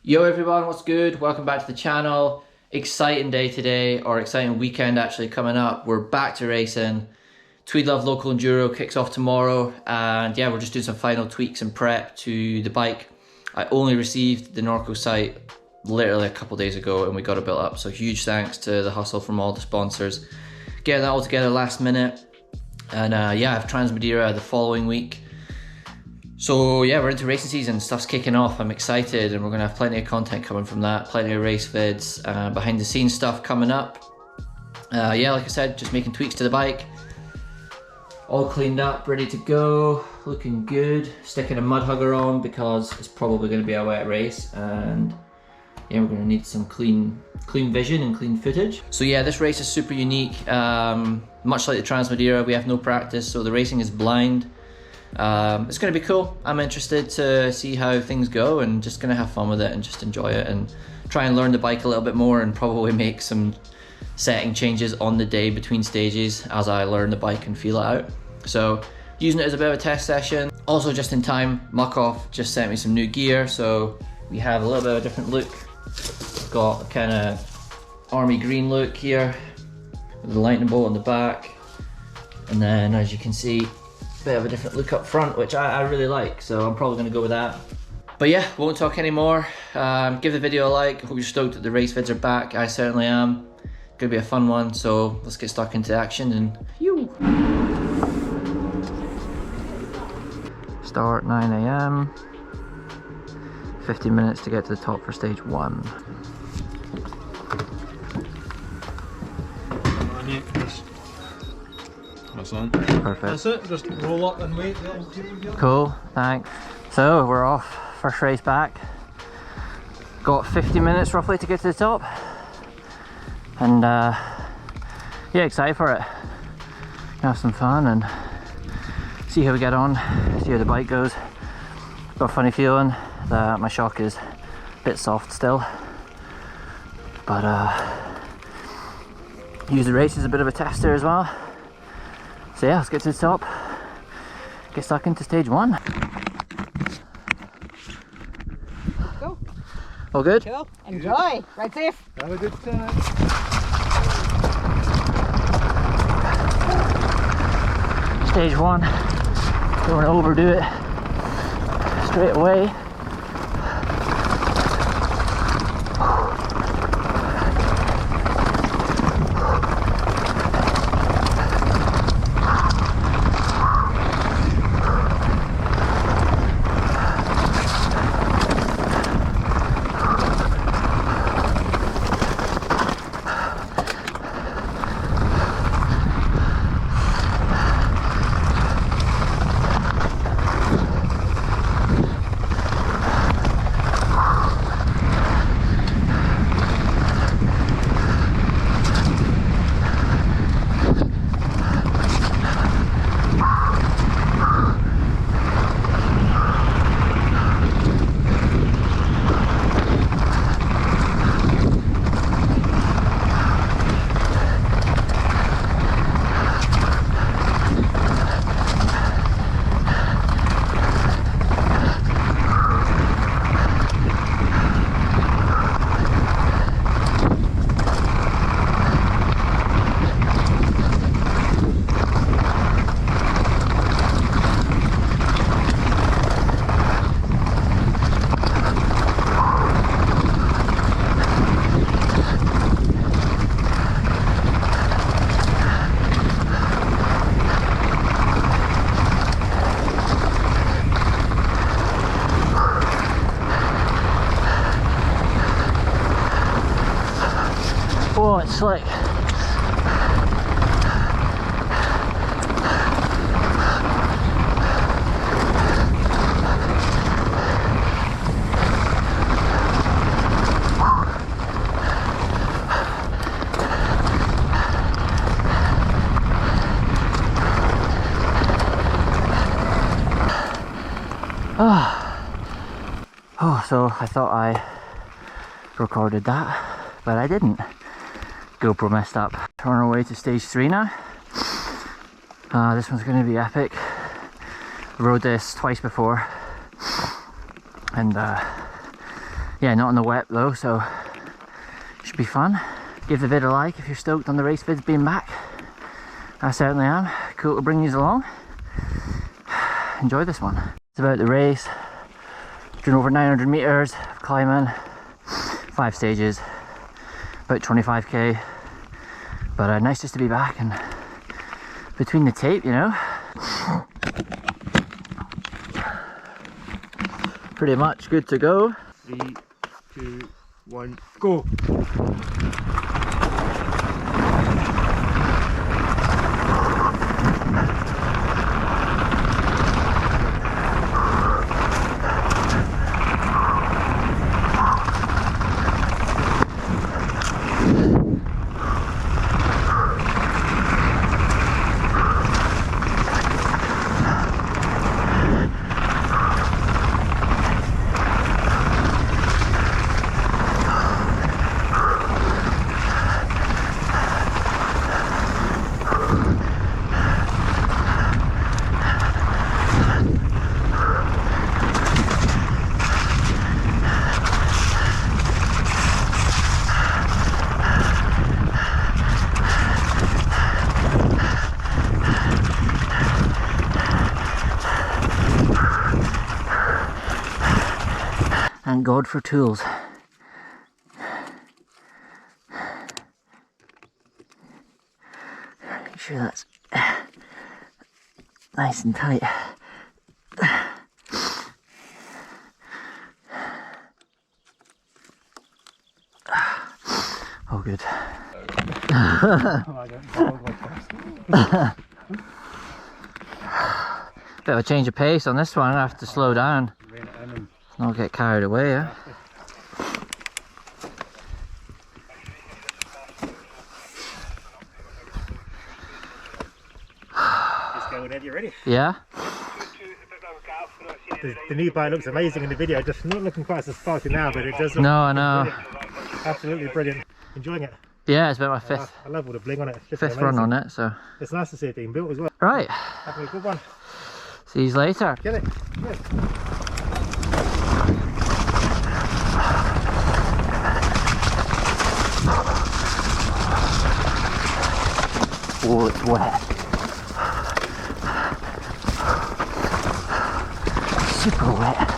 Yo everyone, what's good? Welcome back to the channel. Exciting day today, or exciting weekend actually coming up. We're back to racing. Tweed Love Local Enduro kicks off tomorrow, and yeah, we're just doing some final tweaks and prep to the bike. I only received the Norco site literally a couple days ago and we got it built up, so huge thanks to the hustle from all the sponsors. Getting that all together last minute, and yeah, I have Trans Madeira the following week. So yeah, we're into racing season, stuff's kicking off, I'm excited, and we're gonna have plenty of content coming from that, plenty of race vids, behind the scenes stuff coming up. Yeah, like I said, just making tweaks to the bike. All cleaned up, ready to go, looking good. Sticking a mud hugger on because it's probably gonna be a wet race, and yeah, we're gonna need some clean vision and clean footage. So yeah, this race is super unique. Much like the Trans Madeira, we have no practice, so the racing is blind. It's going to be cool. I'm interested to see how things go and just going to have fun with it and just enjoy it and try and learn the bike a little bit more and probably make some setting changes on the day between stages as I learn the bike and feel it out. So using it as a bit of a test session. Also just in time, Muck-Off just sent me some new gear, so we have a little bit of a different look. Got a kind of army green look here with the lightning bolt on the back, and then as you can see, bit of a different look up front, which I really like, so I'm probably gonna go with that. But yeah, won't talk anymore. Give the video a like. Hope you're stoked that the race vids are back. I certainly am. Gonna be a fun one, so let's get stuck into action and phew. Start 9 AM. 15 minutes to get to the top for stage 1. That's on. Perfect. That's it, just roll up and wait. Cool, thanks. So we're off, first race back. Got 50 minutes roughly to get to the top. And yeah, excited for it. Have some fun and see how we get on, see how the bike goes. Got a funny feeling that my shock is a bit soft still. But use the race as a bit of a tester as well. So yeah, let's get to the top, get stuck into stage 1. Go. All good? Cool. Enjoy. Right safe. Have a good time. Stage 1. Don't want to overdo it straight away. Oh, it's slick. Oh, so I thought I recorded that, but I didn't. GoPro messed up. We're on our way to stage 3 now. This one's going to be epic. I rode this twice before, and Yeah, not on the wet though, so should be fun. Give the vid a like if you're stoked on the race vids being back. I certainly am. Cool to bring you along. Enjoy this one. It's about the race. Doing over 900 meters of climbing, 5 stages, about 25k. But nice just to be back and between the tape, you know. Pretty much good to go. 3, 2, 1, go! Thank God for tools. Make sure that's nice and tight. Oh, good. Bit of a change of pace on this one. I have to slow down. Not get carried away, yeah. Just go whenever you're ready. Yeah? The new bike looks amazing in the video, just not looking quite as sparkly now, but it does look No, I know. brilliant. Absolutely brilliant. Enjoying it. Yeah, it's been my fifth I love all the bling on it. It's just fifth amazing. run on it, so. It's nice to see it being built as well. Right. Having a good one. See you later. Get it. Good. Oh, it's wet. Super wet.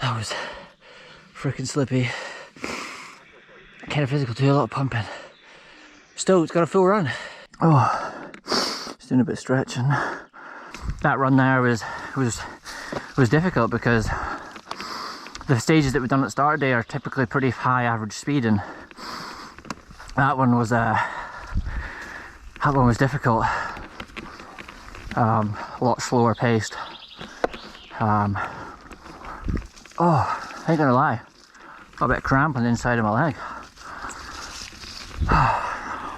That was freaking slippy. Kind of physical too, a lot of pumping. Stoked, got a full run. Oh, just doing a bit of stretching. That run there was difficult because the stages that we've done at start day are typically pretty high average speed, and that one was difficult. A lot slower paced. Oh, I ain't gonna lie, got a bit of cramp on the inside of my leg.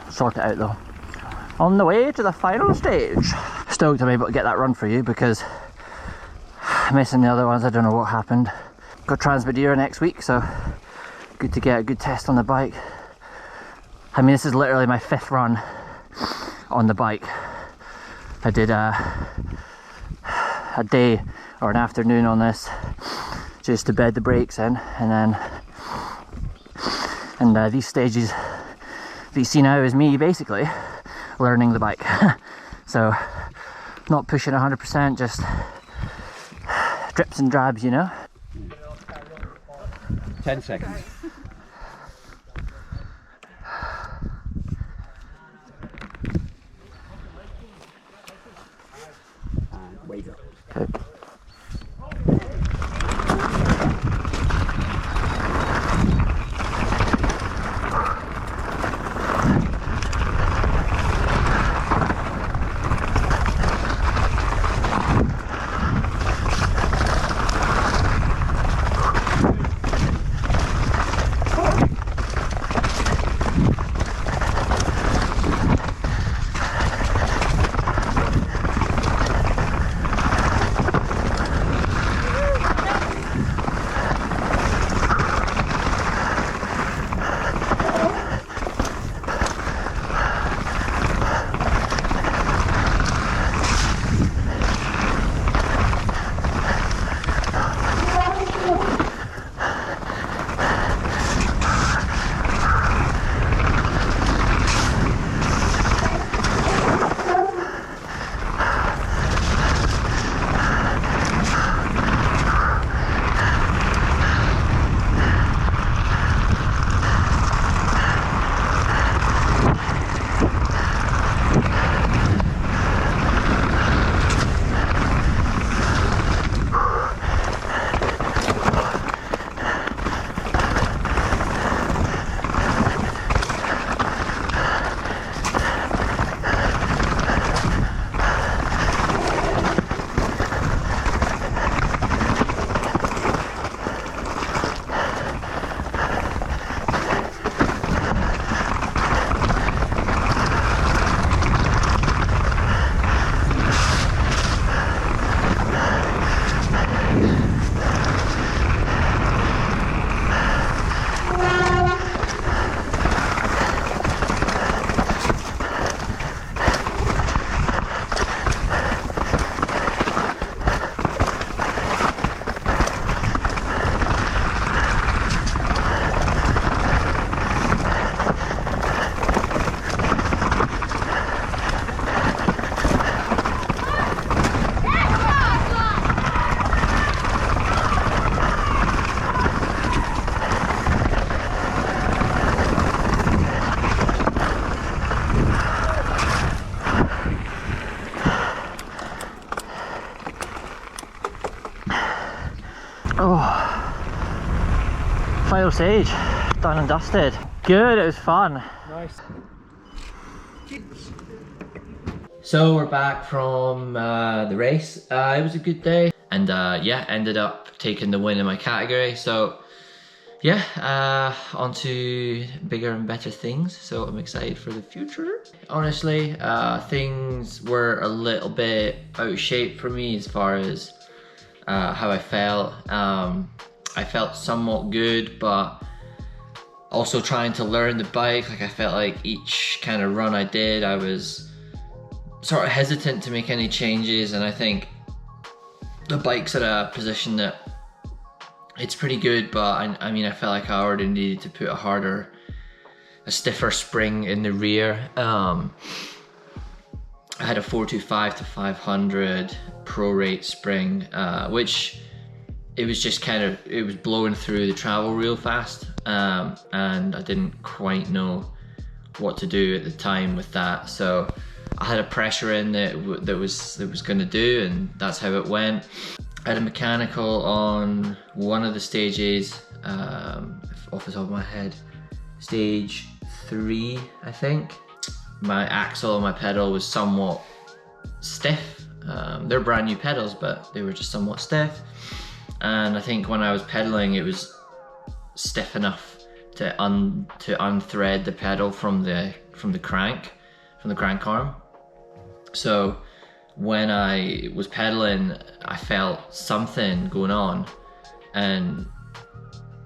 Sort it out though. On the way to the final stage. Stoked I'm able to get that run for you because missing the other ones, I don't know what happened. Got Transmadeira next week, so good to get a good test on the bike. I mean, this is literally my 5th run on the bike. I did a day or an afternoon on this just to bed the brakes in, and these stages that you see now is me basically learning the bike. So not pushing 100%, just drips and drabs, you know? 10 seconds. And wait up. Okay. Oh, final stage, done and dusted. Good, it was fun. Nice. So we're back from the race. It was a good day, and yeah, ended up taking the win in my category. So yeah, on to bigger and better things. So I'm excited for the future. Honestly, things were a little bit out of shape for me as far as how I felt. I felt somewhat good, but also trying to learn the bike. Like I felt like each kind of run I did, I was sort of hesitant to make any changes, and I think the bike's at a position that it's pretty good, but I mean I felt like I already needed to put a stiffer spring in the rear. I had a 425 to 500 prorate spring, which it was just it was blowing through the travel real fast, and I didn't quite know what to do at the time with that. So I had a pressure in that was going to do, and that's how it went. I had a mechanical on one of the stages, off the top of my head, stage 3, I think. My axle and my pedal was somewhat stiff. They're brand new pedals, but they were just somewhat stiff. And I think when I was pedaling, it was stiff enough to unthread the pedal from the crank arm. So when I was pedaling, I felt something going on, and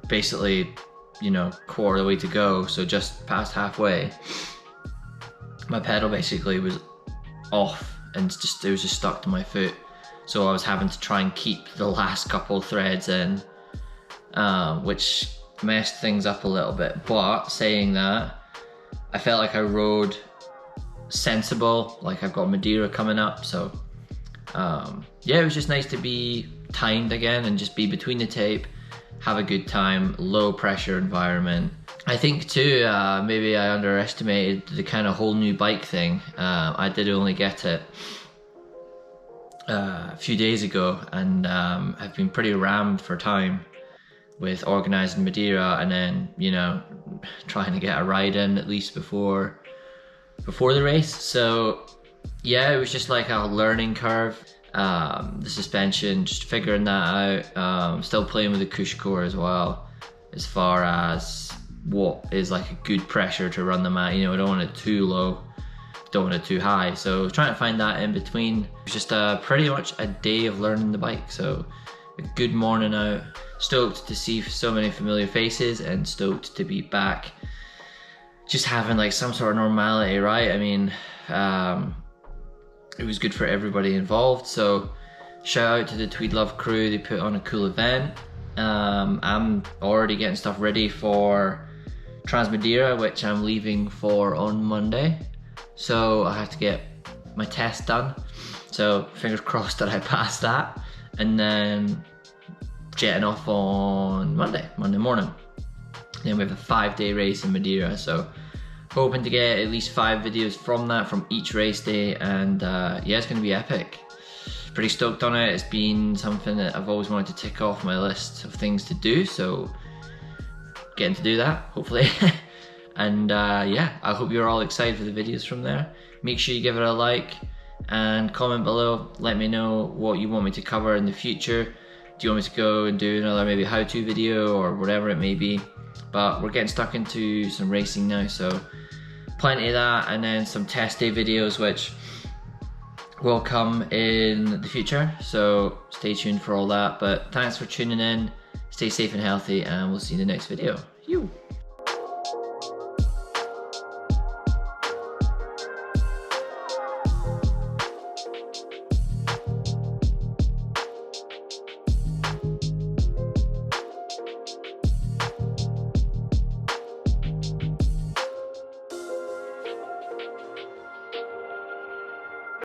basically, you know, quarter of the way to go, so just past halfway, my pedal basically was off, and it was just stuck to my foot. So I was having to try and keep the last couple threads in, which messed things up a little bit. But saying that, I felt like I rode sensible. Like I've got Madeira coming up, so yeah, it was just nice to timed again and just be between the tape, have a good time, low pressure environment. I think too, maybe I underestimated the kind of whole new bike thing. I did only get it a few days ago, and I've been pretty rammed for time with organising Madeira, and then, you know, trying to get a ride in at least before the race. So yeah, it was just like a learning curve. The suspension, just figuring that out. Still playing with the cush core as well, as far as what is like a good pressure to run them at. You know, I don't want it too low, don't want it too high. So trying to find that in between. It was just pretty much a day of learning the bike. So a good morning out. Stoked to see so many familiar faces, and stoked to be back just having like some sort of normality, right? I mean, it was good for everybody involved. So shout out to the Tweed Love crew, they put on a cool event. I'm already getting stuff ready for Trans Madeira, which I'm leaving for on Monday. So I have to get my test done. So fingers crossed that I pass that. And then jetting off on Monday morning. Then we have a 5-day race in Madeira. So hoping to get at least 5 videos from that, from each race day. And yeah, it's gonna be epic. Pretty stoked on it. It's been something that I've always wanted to tick off my list of things to do. So getting to do that, hopefully. And yeah, I hope you're all excited for the videos from there. Make sure you give it a like and comment below. Let me know what you want me to cover in the future. Do you want me to go and do another maybe how-to video or whatever it may be? But we're getting stuck into some racing now, so plenty of that, and then some test day videos which will come in the future. So stay tuned for all that. But thanks for tuning in. Stay safe and healthy, and we'll see you in the next video.